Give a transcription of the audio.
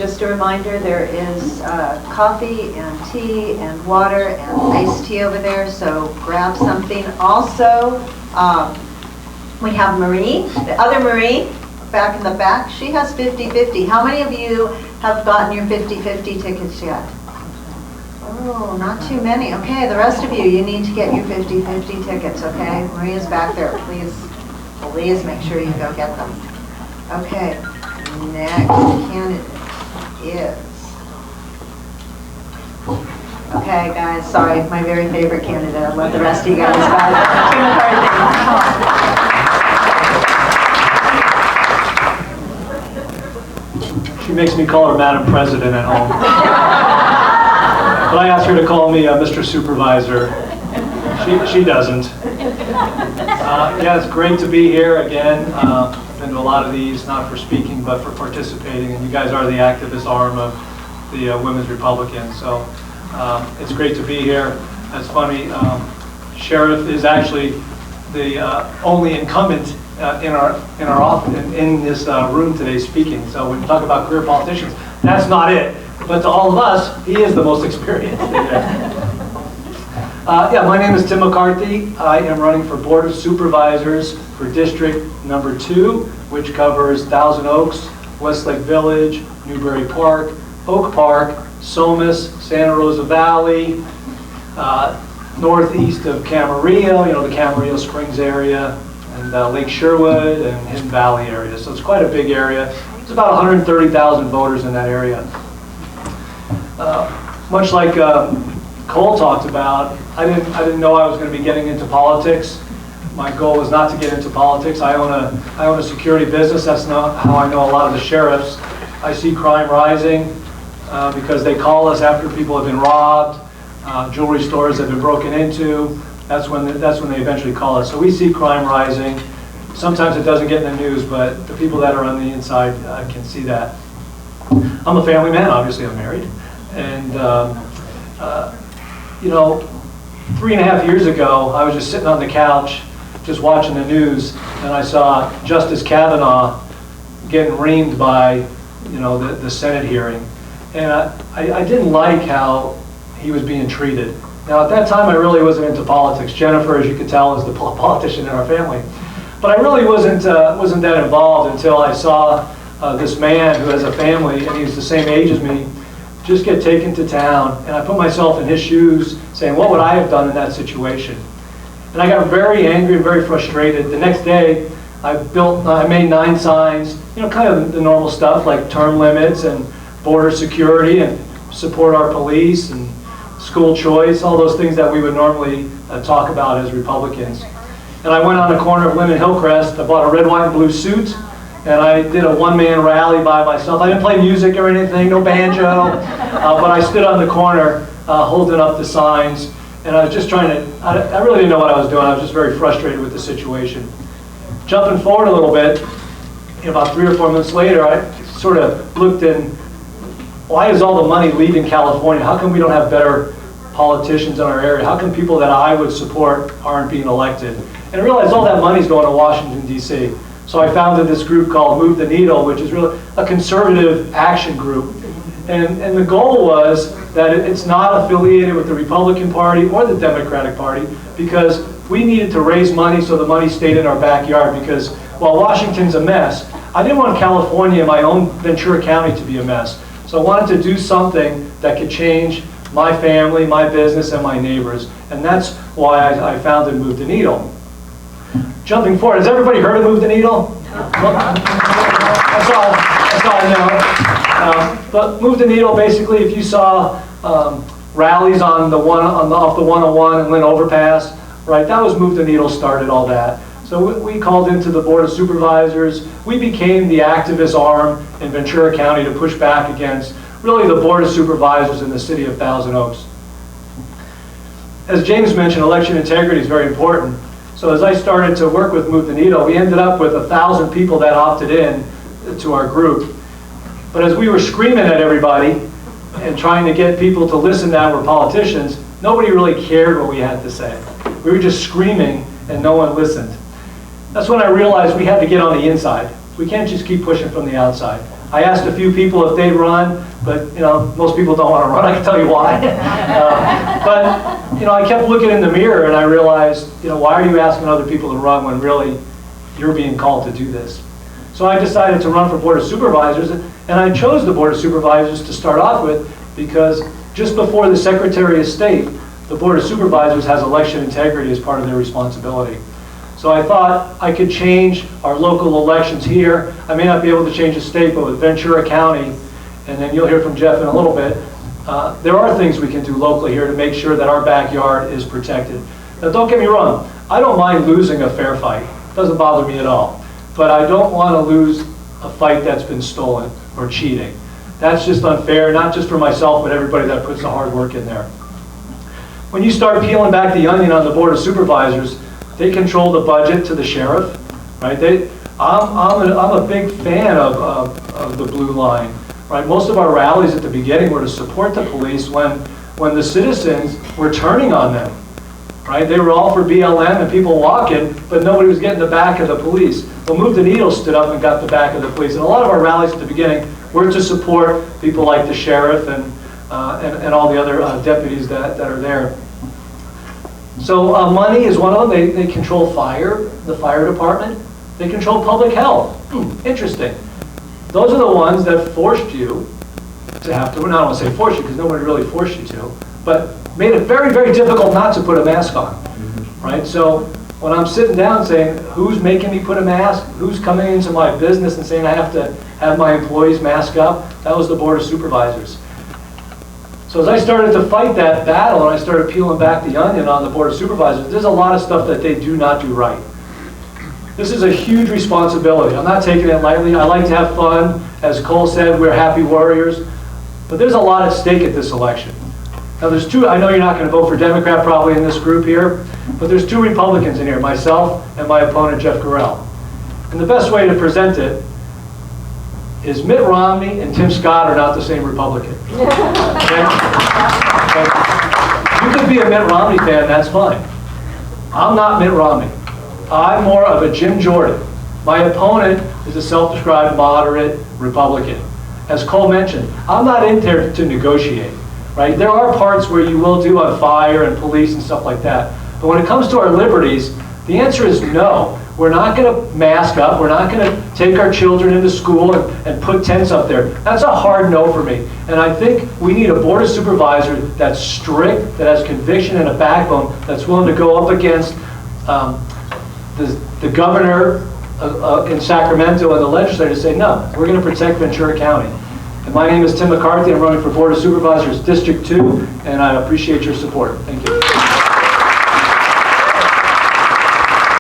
Just a reminder, there is coffee and tea and water and iced tea over there, so grab something. Also, we have Marie, the other Marie, back in the back. She has 50/50. How many of you have gotten your 50/50 tickets yet? Oh, not too many. Okay, the rest of you, you need to get your 50/50 tickets, okay? Maria's back there. Please make sure you go get them. Okay, next candidate is... Okay, guys, sorry, my very favorite candidate. I'll let the rest of you guys Tim McCarthy. She makes me call her Madam President at home. But I asked her to call me Mr. Supervisor. She doesn't. Yeah, it's great to be here again. Been to a lot of these, not for speaking, but for participating. And you guys are the activist arm of the Women's Republican. So it's great to be here. It's funny, Sheriff is actually the only incumbent in this room today speaking. So when you talk about career politicians, that's not it. But to all of us, he is the most experienced. Yeah, my name is Tim McCarthy. I am running for Board of Supervisors for District Number 2, which covers Thousand Oaks, Westlake Village, Newbury Park, Oak Park, Somas, Santa Rosa Valley, northeast of Camarillo, the Camarillo Springs area, and Lake Sherwood and Hidden Valley area. So it's quite a big area. It's about 130,000 voters in that area. Much like Cole talked about, I didn't know I was going to be getting into politics. My goal was not to get into politics. I own a security business. That's not how I know a lot of the sheriffs. I see crime rising because they call us after people have been robbed, jewelry stores have been broken into. That's when they eventually call us. So we see crime rising. Sometimes it doesn't get in the news, but the people that are on the inside can see that. I'm a family man. Obviously, I'm married, and 3.5 years ago, I was just sitting on the couch, just watching the news, and I saw Justice Kavanaugh getting reamed by, the Senate hearing, and I didn't like how he was being treated. Now, at that time, I really wasn't into politics. Jennifer, as you can tell, is the politician in our family, but I really wasn't that involved until I saw this man who has a family, and he's the same age as me, just get taken to town, and I put myself in his shoes, saying, what would I have done in that situation? And I got very angry and very frustrated. The next day, I made 9 signs, kind of the normal stuff like term limits and border security and support our police and school choice, all those things that we would normally talk about as Republicans. And I went on the corner of Lynn and Hillcrest. I bought a red, white, and blue suit, and I did a one-man rally by myself. I didn't play music or anything, no banjo, but I stood on the corner holding up the signs, and I was just trying to, I really didn't know what I was doing. I was just very frustrated with the situation. Jumping forward a little bit, about 3 or 4 months later, I sort of looked in, why is all the money leaving California? How come we don't have better politicians in our area? How come people that I would support aren't being elected? And I realized all that money's going to Washington, D.C. So I founded this group called Move the Needle, which is really a conservative action group. And the goal was that it's not affiliated with the Republican Party or the Democratic Party, because we needed to raise money so the money stayed in our backyard, because while Washington's a mess, I didn't want California, my own Ventura County, to be a mess. So I wanted to do something that could change my family, my business, and my neighbors. And that's why I founded Move the Needle. Jumping forward, has everybody heard of Move the Needle? That's all I know. But Move the Needle, basically, if you saw rallies off the 101 and Lynn Overpass, right? That was Move the Needle started all that. So we called into the Board of Supervisors. We became the activist arm in Ventura County to push back against really the Board of Supervisors in the city of Thousand Oaks. As James mentioned, election integrity is very important. So as I started to work with Move the Needle, we ended up with 1,000 people that opted in to our group. But as we were screaming at everybody and trying to get people to listen that were politicians, nobody really cared what we had to say. We were just screaming and no one listened. That's when I realized we had to get on the inside. We can't just keep pushing from the outside. I asked a few people if they'd run, but most people don't want to run. I can tell you why. But I kept looking in the mirror and I realized, why are you asking other people to run when really you're being called to do this? So I decided to run for Board of Supervisors, and I chose the Board of Supervisors to start off with because just before the Secretary of State, the Board of Supervisors has election integrity as part of their responsibility. So I thought I could change our local elections here. I may not be able to change the state, but with Ventura County, and then you'll hear from Jeff in a little bit, there are things we can do locally here to make sure that our backyard is protected. Now don't get me wrong, I don't mind losing a fair fight. It doesn't bother me at all. But I don't want to lose a fight that's been stolen or cheating. That's just unfair, not just for myself, but everybody that puts the hard work in there. When you start peeling back the onion on the Board of Supervisors, they control the budget to the sheriff, right? I'm a big fan of the blue line, right? Most of our rallies at the beginning were to support the police when the citizens were turning on them, right? They were all for BLM and people walking, but nobody was getting the back of the police. Well, Move the Needle stood up and got the back of the police. And a lot of our rallies at the beginning were to support people like the sheriff and all the other deputies that are there. So money is one of them. They control fire, the fire department. They control public health. Interesting. Those are the ones that forced you to have to, I don't want to say forced you because nobody really forced you to, but made it very, very difficult not to put a mask on, right? So when I'm sitting down saying, who's making me put a mask? Who's coming into my business and saying I have to have my employees mask up? That was the Board of Supervisors. So as I started to fight that battle and I started peeling back the onion on the Board of Supervisors, there's a lot of stuff that they do not do right. This is a huge responsibility. I'm not taking it lightly. I like to have fun. As Cole said, we're happy warriors. But there's a lot at stake at this election. Now there's two, I know you're not going to vote for Democrat probably in this group here, but there's two Republicans in here, myself and my opponent, Jeff Gorell. And the best way to present it is Mitt Romney and Tim Scott are not the same Republican. Okay? You could be a Mitt Romney fan, that's fine. I'm not Mitt Romney. I'm more of a Jim Jordan. My opponent is a self-described moderate Republican. As Cole mentioned, I'm not in there to negotiate. Right? There are parts where you will do on fire and police and stuff like that. But when it comes to our liberties, the answer is no. We're not going to mask up. We're not going to take our children into school and put tents up there. That's a hard no for me. And I think we need a Board of Supervisors that's strict, that has conviction and a backbone, that's willing to go up against the governor in Sacramento and the legislature to say, no, we're going to protect Ventura County. And my name is Tim McCarthy. I'm running for Board of Supervisors District 2, and I appreciate your support. Thank you.